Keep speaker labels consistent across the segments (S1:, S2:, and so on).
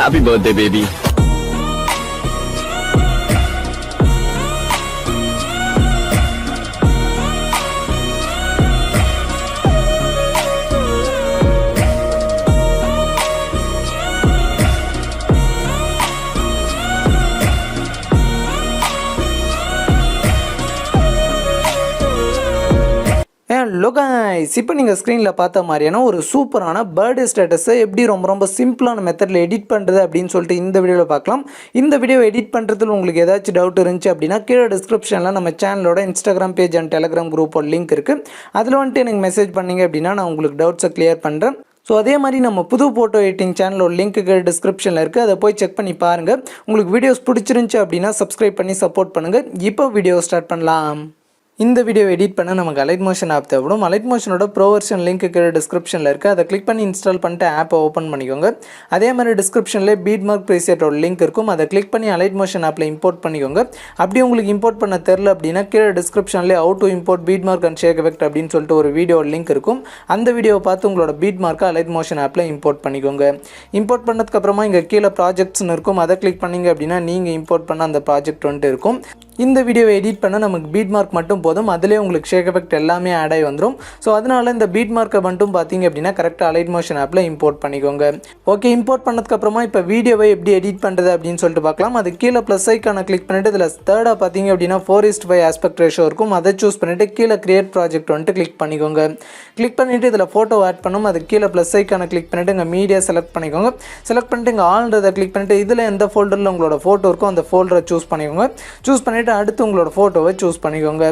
S1: Happy birthday, baby.
S2: Hello guys, இப்போ நீங்கள் ஸ்க்ரீனில் பார்த்த மாதிரியான ஒரு சூப்பரான பர்த்டே ஸ்டேட்டஸை எப்படி ரொம்ப சிம்பிளான மெத்தடில் எடிட் பண்ணுறது அப்படின்னு சொல்லிட்டு இந்த வீடியோவில் பார்க்கலாம். இந்த வீடியோ எடிட் பண்ணுறதுல உங்களுக்கு ஏதாச்சும் டவுட் இருந்துச்சு அப்படின்னா கீழே டிஸ்கிரிப்ஷனில் நம்ம சேனலோட இன்ஸ்டாகிராம் பேஜ் அண்ட் டெலிகிராம் குரூப்போட லிங்க் இருக்குது. அதில் வந்துட்டு எனக்கு மெசேஜ் பண்ணிங்க அப்படின்னா நான் உங்களுக்கு டவுட்ஸை கிளியர் பண்ணுறேன். ஸோ அதே மாதிரி நம்ம புது ஃபோட்டோ எடிட்டிங் சேனலோட லிங்க்கு டிஸ்கிரிப்ஷனில் இருக்குது, அதை போய் செக் பண்ணி பாருங்கள். உங்களுக்கு வீடியோஸ் பிடிச்சிருந்துச்சி அப்படின்னா சப்ஸ்கிரைப் பண்ணி சப்போர்ட் பண்ணுங்கள். இப்போ வீடியோ ஸ்டார்ட் பண்ணலாம். இந்த வீடியோ எடிட் பண்ண நமக்கு அலைட் மோஷன் ஆப் தேவைப்படும். அலைட் மோஷனோட ப்ரோ வெர்ஷன் லிங்க் டிஸ்கிரிப்ஷனில் இருக்குது, அதை கிளிக் பண்ணி இன்ஸ்டால் பண்ணிட்டு ஆப்பை ஓப்பன் பண்ணிக்கோங்க. அதே மாதிரி டிஸ்கிரிப்ஷனில் பீட்மார்க் ப்ரீசெட்டோட லிங்க் இருக்கும், அதை கிளிக் பண்ணி அலைட் மோஷன் ஆப்பில் இம்போர்ட் பண்ணிக்கோங்க. அப்படி உங்களுக்கு இம்போர்ட் பண்ண தெரில அப்படின்னா கீழே டிஸ்கிரிப்ஷனில் how to import beat mark and shake effect அப்படின்னு சொல்லிட்டு ஒரு வீடியோ லிங்க் இருக்கும். அந்த வீடியோவை பார்த்து உங்களோட பீட்மார்க்கை அலைட் மோஷன் ஆப்பில் இம்போர்ட் பண்ணிக்கோங்க. இம்போர்ட் பண்ணதுக்கப்புறமா இங்கே கீழே ப்ராஜெக்ட்ஸ்னு இருக்கும், அதை கிளிக் பண்ணிங்க அப்படின்னா நீங்கள் இம்போர்ட் பண்ண அந்த ப்ராஜெக்ட் வந்துட்டு இருக்கும். இந்த வீடியோவை எடிட் பண்ண நமக்கு பீட்மார்க் மட்டும் போதும், அதிலே உங்களுக்கு ஷேக் எஃபெக்ட் எல்லாமே ஆட் ஆகி வந்துடும். ஸோ அதனால் இந்த பீட்மார்க்கை மட்டும் பார்த்தீங்க அப்படின்னா கரெக்டாக அலைட் மோஷன் ஆப்பில் இம்போர்ட் பண்ணிக்கோங்க. ஓகே, இம்போர்ட் பண்ணதுக்கப்புறமா இப்போ வீடியோவை எப்படி எடிட் பண்ணுறது அப்படின்னு சொல்லிட்டு பார்க்கலாம். அது கீழே ப்ளஸ் ஐக்கான கிளிக் பண்ணிவிட்டு இதில் தேர்டாக பார்த்தீங்க அப்படின்னா 4:5 ஆஸ்பெக்ட் ரேஷியோ இருக்கும், அதை சூஸ் பண்ணிவிட்டு கீழே கிரியேட் ப்ராஜெக்ட் வந்துட்டு கிளிக் பண்ணிக்கோங்க. கிளிக் பண்ணிவிட்டு இதில் ஃபோட்டோ ஆட் பண்ணும், அது கீழே ப்ளஸ் ஐக்கான கிளிக் பண்ணிவிட்டு இங்கே மீடியா செலக்ட் பண்ணிக்கோங்க. செலக்ட் பண்ணிட்டு இங்கே ஆல்ன்றதை கிளிக் பண்ணிவிட்டு இதில் எந்த ஃபோல்டரில் உங்களோட ஃபோட்டோ இருக்கோ அந்த ஃபோல்டரை சூஸ் பண்ணிக்கோங்க. சூஸ் பண்ணிவிட்டு அடுத்து உங்களோட ஃபோட்டோவை சூஸ் பண்ணிக்கோங்க.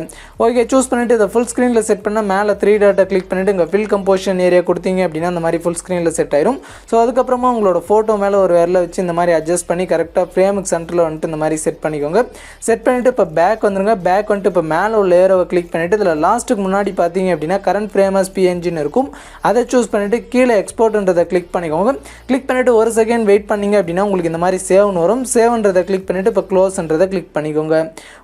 S2: ஓகே, சூஸ் பண்ணிவிட்டு இதை ஃபுல் ஸ்க்ரீனில் செட் பண்ணால் மேலே 3 டாட்டை கிளிக் பண்ணிவிட்டு இங்கே ஃபில் கம்போசிஷன் ஏரியா கொடுத்தீங்க அப்படின்னா அந்த மாதிரி ஃபுல் ஸ்க்ரீனில் செட் ஆயிரும். ஸோ அதுக்கப்புறமா உங்களோட ஃபோட்டோ மேலே ஒரு விரலை வச்சு இந்த மாதிரி அட்ஜஸ்ட் பண்ணி கரெக்டாக ஃப்ரேமுக்கு சென்டரில் வந்துட்டு இந்த மாதிரி செட் பண்ணிக்கோங்க. செட் பண்ணிவிட்டு இப்போ பேக் வந்துருங்க. பேக் வந்துட்டு இப்போ மேலே உள்ள ஏரோவை கிளிக் பண்ணிவிட்டு இதில் லாஸ்ட்டுக்கு முன்னாடி பார்த்தீங்க அப்படின்னா கரண்ட் ஃப்ரேமஸ் பிஎன்ஜின்னு இருக்கும், அதை சூஸ் பண்ணிவிட்டு கீழே எக்ஸ்போர்ட்ன்றதை கிளிக் பண்ணிக்கோங்க. கிளிக் பண்ணிவிட்டு ஒரு செகண்ட் வெயிட் பண்ணிங்க அப்படின்னா உங்களுக்கு இந்த மாதிரி சேவ்னு வரும். சேவ்ன்றதை கிளிக் பண்ணிவிட்டு இப்போ க்ளோஸ்ன்றதை கிளிக் பண்ணிக்கோங்க.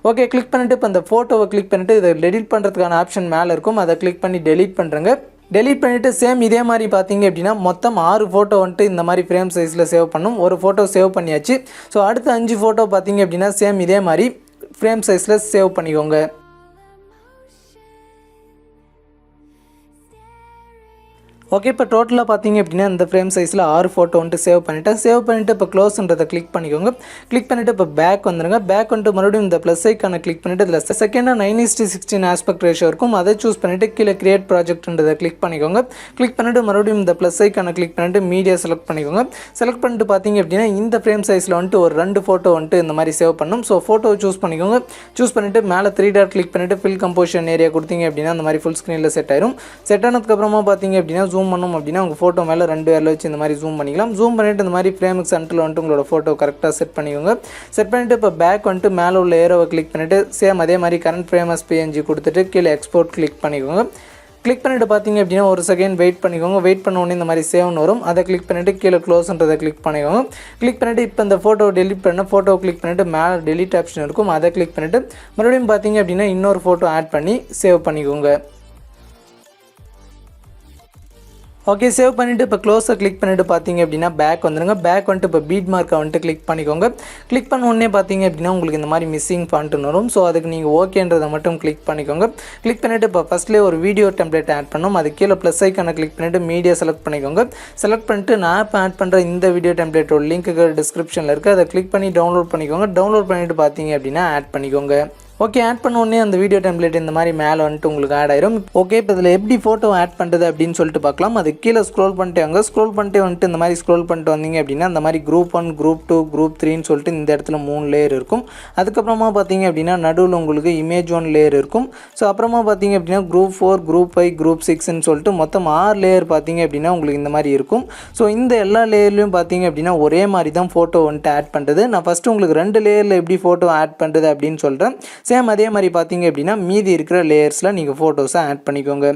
S2: ஓகே, கிளிக் பண்ணிவிட்டு இப்போ அந்த ஃபோட்டோவை கிளிக் பண்ணிவிட்டு இதை டெலிட் பண்ணுறதுக்கான ஆப்ஷன் மேலே இருக்கும், அதை கிளிக் பண்ணி டெலிட் பண்ணுறேங்க. டெலிட் பண்ணிவிட்டு சேம் இதே மாதிரி பார்த்தீங்க அப்படின்னா மொத்தம் 6 ஃபோட்டோ வந்துட்டு இந்த மாதிரி ஃப்ரேம் சைஸில் சேவ் பண்ணும். ஒரு ஃபோட்டோ சேவ் பண்ணியாச்சு. ஸோ அடுத்த 5 ஃபோட்டோ பார்த்தீங்க அப்படின்னா சேம் இதே மாதிரி ஃப்ரேம் சைஸில் சேவ் பண்ணிக்கோங்க. ஓகே, இப்போ டோட்டலாக பார்த்தீங்க அப்படின்னா இந்த ஃப்ரேம் சைஸில் 6 ஃபோட்டோ வந்துட்டு சேவ் பண்ணிவிட்டு இப்போ க்ளோஸ்ன்றதை கிளிக் பண்ணிக்கோங்க. கிளிக் பண்ணிவிட்டு இப்போ பேக் வந்துடுங்க. பேக் வந்துட்டு மறுபடியும் இந்த ப்ளஸ் ஐக்கான கிளிக் பண்ணிவிட்டு இதில் செகண்டாக 9:16 ஆஸ்பெக்ட் ரேஷியோ இருக்கும், அதை சூஸ் பண்ணிவிட்டு கீழே கிரியேட் ப்ராஜெக்ட்ன்றதை கிளிக் பண்ணிக்கோங்க. கிளிக் பண்ணிவிட்டு மறுபடியும் இந்த ப்ளஸ் ஐக்கான கிளிக் பண்ணிவிட்டு மீடியா செலக்ட் பண்ணிக்கோங்க. செலக்ட் பண்ணிட்டு பார்த்தீங்க அப்படின்னா இந்த ஃப்ரேம் சைஸில் வந்துட்டு ஒரு 2 ஃபோட்டோ வந்துட்டு இந்த மாதிரி சேவ் பண்ணும். ஸோ ஃபோட்டோவை சூஸ் பண்ணிக்கோங்க. சூஸ் பண்ணிவிட்டு மேலே 3 டாட் கிளிக் பண்ணிவிட்டு ஃபில் கம்போசிஷன் ஏரியா கொடுத்தீங்க அப்படின்னா அந்த மாதிரி ஃபுல் ஸ்க்ரீனில் செட் ஆயிரும். செட் ஆனதுக்கப்புறமா பார்த்தீங்க அப்படின்னா ஜூம் பண்ணணும் அப்படின்னா உங்கள் ஃபோட்டோ மேலே 2 விரல வச்சு இந்த மாதிரி ஜூம் பண்ணிக்கலாம். ஜூம் பண்ணிவிட்டு இந்த மாதிரி ஃப்ரேமுக்கு சென்டரில் வந்துட்டு உங்களோட ஃபோட்டோ கரெக்டாக செட் பண்ணிக்கோங்க. செட் பண்ணிவிட்டு இப்போ பேக் வந்துட்டு மேலே உள்ள ஏரோவை கிளிக் பண்ணிவிட்டு சேம் அதே மாதிரி கரண்ட் ஃப்ரேமஸ் பிஎன்ஜி கொடுத்துட்டு கீழே எக்ஸ்போர்ட் கிளிக் பண்ணிக்கோங்க. கிளிக் பண்ணிவிட்டு பார்த்தீங்க அப்படின்னா ஒரு செகண்ட் வெயிட் பண்ணிக்கோங்க. வெயிட் பண்ண உடனே இந்த மாதிரி சேவ்னு வரும், அதை கிளிக் பண்ணிவிட்டு கீழே க்ளோஸ்ன்றதை கிளிக் பண்ணிக்கோங்க. கிளிக் பண்ணிவிட்டு இப்போ இந்த ஃபோட்டோ டெலிட் பண்ண ஃபோட்டோ கிளிக் பண்ணிவிட்டு மேலே டெலிட் ஆப்ஷன் இருக்கும், அதை கிளிக் பண்ணிவிட்டு மறுபடியும் பார்த்தீங்க அப்படின்னா இன்னொரு ஃபோட்டோ ஆட் பண்ணி சேவ் பண்ணிக்கோங்க. ஓகே, சேவ் பண்ணிவிட்டு இப்போ க்ளோஸை கிளிக் பண்ணிவிட்டு பார்த்தீங்க அப்படின்னா பேக் வந்துடுங்க. பேக் வந்துட்டு இப்போ பீட்மார்க்கை வந்துட்டு கிளிக் பண்ணிக்கோங்க. கிளிக் பண்ண உடனே பார்த்தீங்க அப்படின்னா உங்களுக்கு இந்த மாதிரி மிஸ்ஸிங் ஃபாண்ட்னு வரும். ஸோ அதுக்கு நீங்கள் ஓகேன்றதை மட்டும் கிளிக் பண்ணிக்கோங்க. கிளிக் பண்ணிவிட்டு இப்போ ஃபஸ்ட்லேயே ஒரு வீடியோ டெம்ப்ளேட் ஆட் பண்ணணும், அது கீழே ப்ளஸ் ஐக்கான கிளிக் பண்ணிவிட்டு மீடியா செலக்ட் பண்ணிக்கோங்க. செலக்ட் பண்ணிட்டு நான் இப்போ ஆட் பண்ணுற இந்த வீடியோ டெம்ப்ளேட்டோட லிங்க்கு டிஸ்கிரிப்ஷனில் இருக்குது, அதை கிளிக் பண்ணி டவுன்லோட் பண்ணிக்கோங்க. டவுன்லோட் பண்ணிவிட்டு பார்த்தீங்க அப்படின்னா ஆட் பண்ணிக்கோங்க. ஓகே, ஆட் பண்ண உடனே அந்த வீடியோ டெம்ப்ளேட் இந்த மாதிரி மேலே வந்துட்டு உங்களுக்கு ஆட் ஆயிரும். ஓகே, இப்போ இதில் எப்படி ஃபோட்டோ ஆட் பண்ணுறது அப்படின்னு சொல்லிட்டு பார்க்கலாம். அது கீழே ஸ்க்ரோல் பண்ணிட்டு வந்துட்டு இந்த மாதிரி ஸ்க்ரோல் பண்ணிட்டு வந்தீங்க அப்படின்னா அந்த மாதிரி குரூப் 1, குரூப் 2, குரூப் 3ன்னு சொல்லிட்டு இந்த இடத்துல 3 லேயர் இருக்கும். அதுக்கப்புறமா பார்த்தீங்க அப்படின்னா நடுவில் உங்களுக்கு இமேஜ் 1 லேயர் இருக்கும். ஸோ அப்புறமா பார்த்தீங்க அப்படின்னா குரூப் 4, குரூப் 5, குரூப் 6ன்னு சொல்லிட்டு மொத்தம் 6 லேயர் பார்த்தீங்க அப்படின்னா உங்களுக்கு இந்த மாதிரி இருக்கும். ஸோ இந்த எல்லா லேயர்லையும் பார்த்தீங்க அப்படின்னா ஒரே மாதிரி தான் ஃபோட்டோ வந்துட்டு ஆட் பண்ணுறது. நான் ஃபஸ்ட்டு உங்களுக்கு 2 லேயரில் எப்படி ஃபோட்டோ ஆட் பண்ணுறது அப்படின்னு சொல்கிறேன். சேம் அதே மாதிரி பார்த்தீங்க அப்படின்னா மீதி இருக்கிற லேயர்ஸில் நீங்கள் ஃபோட்டோஸை ஆட் பண்ணிக்கோங்க.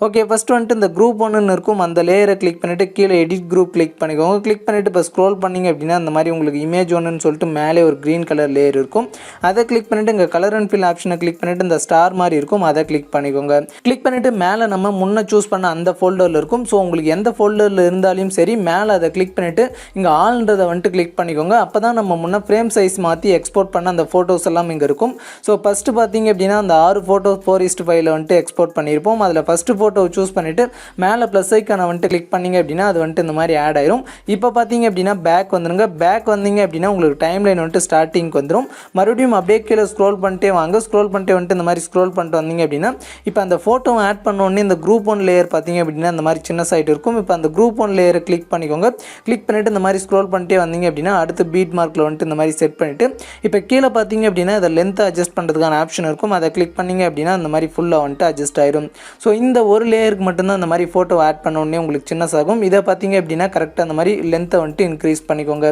S2: ஓகே, ஃபஸ்ட்டு வந்துட்டு இந்த குரூப் ஒன்றுன்னு இருக்கும், அந்த லேயரை கிளிக் பண்ணிவிட்டு கீழே எடிட் குரூப் கிளிக் பண்ணிக்கோங்க. கிளிக் பண்ணிவிட்டு இப்போ ஸ்க்ரோல் பண்ணிங்க அப்படின்னா அந்த மாதிரி உங்களுக்கு இமேஜ் ஒன்றுன்னு சொல்லிட்டு மேலே ஒரு க்ரீன் கலர் லேயர் இருக்கும். அதை கிளிக் பண்ணிவிட்டு இங்கே கலர் அண்ட் ஃபில் ஆப்ஷனை கிளிக் பண்ணிவிட்டு இந்த ஸ்டார் மாதிரி இருக்கும், அதை கிளிக் பண்ணிக்கோங்க. கிளிக் பண்ணிவிட்டு மேலே நம்ம முன்னே சூஸ் பண்ண அந்த ஃபோல்டரில் இருக்கும். ஸோ உங்களுக்கு எந்த ஃபோல்டரில் இருந்தாலும் சரி மேலே அதை கிளிக் பண்ணிவிட்டு இங்கே ஆல்ன்றதை வந்துட்டு கிளிக் பண்ணிக்கோங்க. அப்போ தான் நம்ம முன்னே ஃப்ரேம் சைஸ் மாற்றி எக்ஸ்போர்ட் பண்ண அந்த ஃபோட்டோஸ் எல்லாம் இங்கே இருக்கும். ஸோ ஃபஸ்ட்டு பார்த்தீங்க அப்படின்னா அந்த 6 ஃபோட்டோ 4:5 வந்துட்டு எக்ஸ்போர்ட் பண்ணியிருப்போம். அதில் ஃபஸ்ட்டு ஃபோட்டோவை சூஸ் பண்ணிவிட்டு மேலே ப்ளஸ் ஐக்கானை வந்துட்டு கிளிக் பண்ணிங்க அப்படின்னா அது வந்துட்டு இந்த மாதிரி ஆட் ஆயிரும். இப்போ பார்த்தீங்க அப்படின்னா பேக் வந்துடுங்க. பேக் வந்தீங்க அப்படின்னா உங்களுக்கு டைம் லைன் வந்துட்டு ஸ்டார்டிங்க்கு வந்துடும். மறுபடியும் அப்படியே கீழே ஸ்க்ரோல் பண்ணிட்டே வாங்க. ஸ்க்ரோல் பண்ணிட்டே வந்துட்டு இந்த மாதிரி ஸ்க்ரோல் பண்ணிட்டு வந்தீங்க அப்படின்னா இப்போ அந்த ஃபோட்டோவை ஆட் பண்ணோடனே இந்த குரூப் 1 லேயர் பார்த்தீங்க அப்படின்னா இந்த மாதிரி சின்ன சைட் இருக்கும். இப்போ அந்த குரூப் 1 லேயரை கிளிக் பண்ணிக்கோங்க. கிளிக் பண்ணிவிட்டு இந்த மாதிரி ஸ்க்ரோல் பண்ணிட்டே வந்தீங்க அப்படின்னா அடுத்து பீட் மார்க்கில் வந்துட்டு இந்த மாதிரி செட் பண்ணிவிட்டு இப்போ கீழே பார்த்தீங்க அப்படின்னா இதை லென்த்தை அட்ஜஸ்ட் பண்ணுறதுக்கான ஆப்ஷன் இருக்கும். அதை கிளிக் பண்ணிங்க அப்படின்னா அந்த மாதிரி ஃபுல்லாக வந்துட்டு அட்ஜஸ்ட் ஆயிடும். ஸோ இந்த ஒரு லேயருக்கு மட்டும்தான் அந்த மாதிரி ஃபோட்டோ ஆட் பண்ணோடனே உங்களுக்கு சின்னசாகும். இதை பார்த்தீங்க அப்படின்னா கரெக்டாக அந்த மாதிரி லென்த்தை வந்துட்டு இன்க்ரீஸ் பண்ணிக்கோங்க.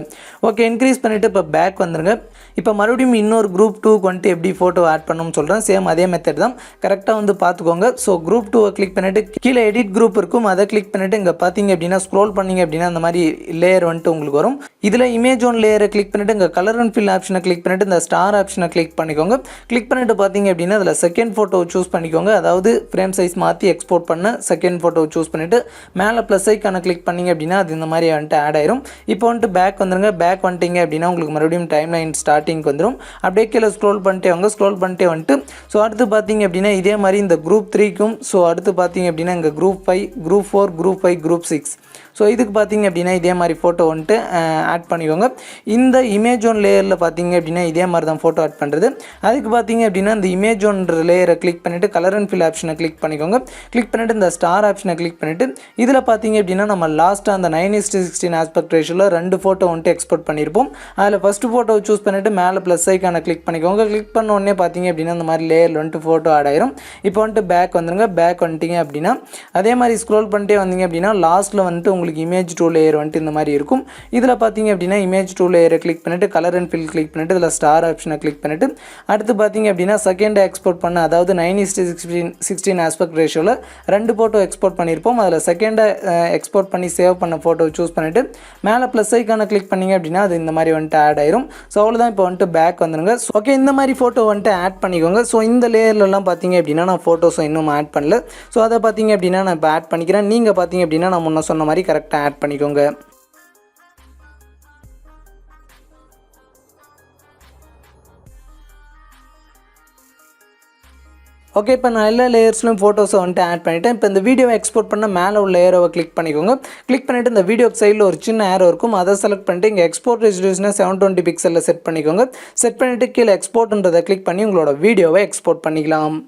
S2: ஓகே, இன்க்ரீஸ் பண்ணிவிட்டு இப்போ பேக் வந்துருங்க. இப்போ மறுபடியும் இன்னொரு குரூப் 2க்கு வந்துட்டு எப்படி ஃபோட்டோ ஆட் பண்ணணும்னு சொல்கிறேன். சேம் அதே மெத்தட் தான், கரெக்டாக வந்து பார்த்துக்கோங்க. ஸோ குரூப் 2வை கிளிக் பண்ணிவிட்டு கீழே எடிட் குரூப் இருக்கும், அதை கிளிக் பண்ணிவிட்டு இங்கே பார்த்தீங்க அப்படின்னா ஸ்க்ரோல் பண்ணிங்க அப்படின்னா அந்த மாதிரி லேயர் வந்துட்டு உங்களுக்கு வரும். இதில் இமேஜ் ஒன் லேயரை கிளிக் பண்ணிவிட்டு இங்கே கலர் அண்ட் ஃபில் ஆப்ஷனை கிளிக் பண்ணிவிட்டு இந்த ஸ்டார் ஆப்ஷனை கிளிக் பண்ணிக்கோங்க. கிளிக் பண்ணிவிட்டு பார்த்தீங்க அப்படின்னா அதில் செகண்ட் ஃபோட்டோவை சூஸ் பண்ணிக்கோங்க. அதாவது ஃப்ரேம் சைஸ் மாற்றி எக்ஸ்போர்ட் பண்ண செகண்ட் ஃபோட்டோவை சூஸ் பண்ணிவிட்டு மேலே ப்ளஸ் ஐக்கான கிளிக் பண்ணிங்க அப்படின்னா அது இந்த மாதிரி வந்துட்டு ஆட் ஆயிரும். இப்போ வந்துட்டு பேக் வந்துருங்க. பேக் வந்துட்டீங்க அப்படின்னா உங்களுக்கு மறுபடியும் டைம் லைன் ஸ்டார்டிங்க்கு வந்துடும். அப்படியே கீழே ஸ்க்ரோல் பண்ணிட்டே வாங்க. ஸ்க்ரோல் பண்ணிட்டே வந்துட்டு ஸோ அடுத்து பார்த்தீங்க அப்படின்னா இதே மாதிரி இந்த குரூப் 3க்கும் ஸோ அடுத்து பார்த்தீங்க அப்படின்னா இங்கே group 5, group 4, group 5, group 6 so இதுக்கு பார்த்தீங்க அப்படின்னா இதே மாதிரி ஃபோட்டோ வந்துட்டு ஆட் பண்ணிக்கோங்க. இந்த இமேஜ் ஒன் லேயரில் பார்த்தீங்க அப்படின்னா இதே மாதிரி தான் ஃபோட்டோ ஆட் பண்ணுறது. அதுக்கு பார்த்தீங்க அப்படின்னா இந்த இமேஜ் ஒன் லேயரை கிளிக் பண்ணிவிட்டு கலர் அண்ட் ஃபில் ஆப்ஷனை கிளிக் பண்ணிக்கோங்க. கிளிக் பண்ணிவிட்டு இந்த ஸ்டார் ஆப்ஷனை கிளிக் பண்ணிவிட்டு இதில் பார்த்தீங்க அப்படின்னா நம்ம லாஸ்ட்டாக அந்த 9:16 ஆஸ்பெக்ட் ரேஷியோவில் 2 ஃபோட்டோ வந்துட்டு எக்ஸ்போர்ட் பண்ணியிருப்போம். அதில் ஃபஸ்ட்டு ஃபோட்டோவை சூஸ் பண்ணிவிட்டு மேலே ப்ளஸ் ஐக்கான கிளிக் பண்ணிக்கோங்க. கிளிக் பண்ண உடனே பார்த்தீங்க அப்படின்னா இந்த மாதிரி லேயரில் வந்துட்டு ஃபோட்டோ ஆட் ஆயிரும். இப்போ வந்துட்டு பேக் வந்துருங்க. பேக் வந்துட்டீங்க அப்படின்னா அதே மாதிரி ஸ்க்ரோல் பண்ணிட்டே வந்தீங்க அப்படின்னா லாஸ்ட்டில் வந்துட்டு உங்களுக்கு இமேஜ் 2 லேயர் வந்துட்டு இந்த மாதிரி இருக்கும். இதில் பார்த்தீங்க அப்படின்னா இமேஜ் 2 லேயரை கிளிக் பண்ணிவிட்டு கலர் அண்ட் ஃபில் கிளிக் பண்ணிவிட்டு இதில் ஸ்டார் ஆப்ஷனை கிளிக் பண்ணிவிட்டு அடுத்து பார்த்தீங்க அப்படின்னா செகண்ட் எக்ஸ்போர்ட் பண்ண அதாவது 9:16 ஆஸ்பெக்ட் ரேஷியோவில் 2 ஃபோட்டோ எக்ஸ்போர்ட் பண்ணியிருப்போம். அதில் செகண்டை எக்ஸ்போர்ட் பண்ணி சேவ் பண்ண ஃபோட்டோ சூஸ் பண்ணிவிட்டு மேலே ப்ளஸ் ஐக்கான கிளிக் பண்ணிங்க அப்படின்னா அது இந்த மாதிரி வந்துட்டு ஆட் ஆயிரும். ஸோ அவ்வளோதான். இப்போ வந்துட்டு பேக் வந்துருங்க. ஓகே, இந்த மாதிரி ஃபோட்டோ வந்துட்டு ஆட் பண்ணிக்கோங்க. ஸோ இந்த லேயர்லலாம் பார்த்தீங்க அப்படின்னா நான் ஃபோட்டோஸும் இன்னும் ஆட் பண்ணல. ஸோ அதை பார்த்தீங்க அப்படின்னா நான் இப்போ ஆட் பண்ணிக்கிறேன். நீங்கள் பார்த்தீங்க அப்படின்னா நான் முன்ன சொன்ன மாதிரி கரெக்டாக ஆட் பண்ணிக்கோங்க. ஓகே, இப்போ நான் எல்லா லேயர்ஸ்லையும் ஃபோட்டோஸை வந்துட்டு ஆட் பண்ணிவிட்டேன். இப்போ இந்த வீடியோவை எக்ஸ்போர்ட் பண்ண மேலே உள்ள ஏரோவை கிளிக் பண்ணிக்கோங்க. கிளிக் பண்ணிவிட்டு இந்த வீடியோக்கு சைடில் ஒரு சின்ன ஏரோ இருக்கும், அதை செலக்ட் பண்ணிட்டு இங்கே எக்ஸ்போர்ட் ரெசல்யூஷனை 720 பிக்சலில் செட் பண்ணிக்கோங்க. செட் பண்ணிவிட்டு கீழே எக்ஸ்போர்ட்ன்றதை கிளிக் பண்ணி உங்களோட வீடியோவை எக்ஸ்போர்ட் பண்ணிக்கலாம்.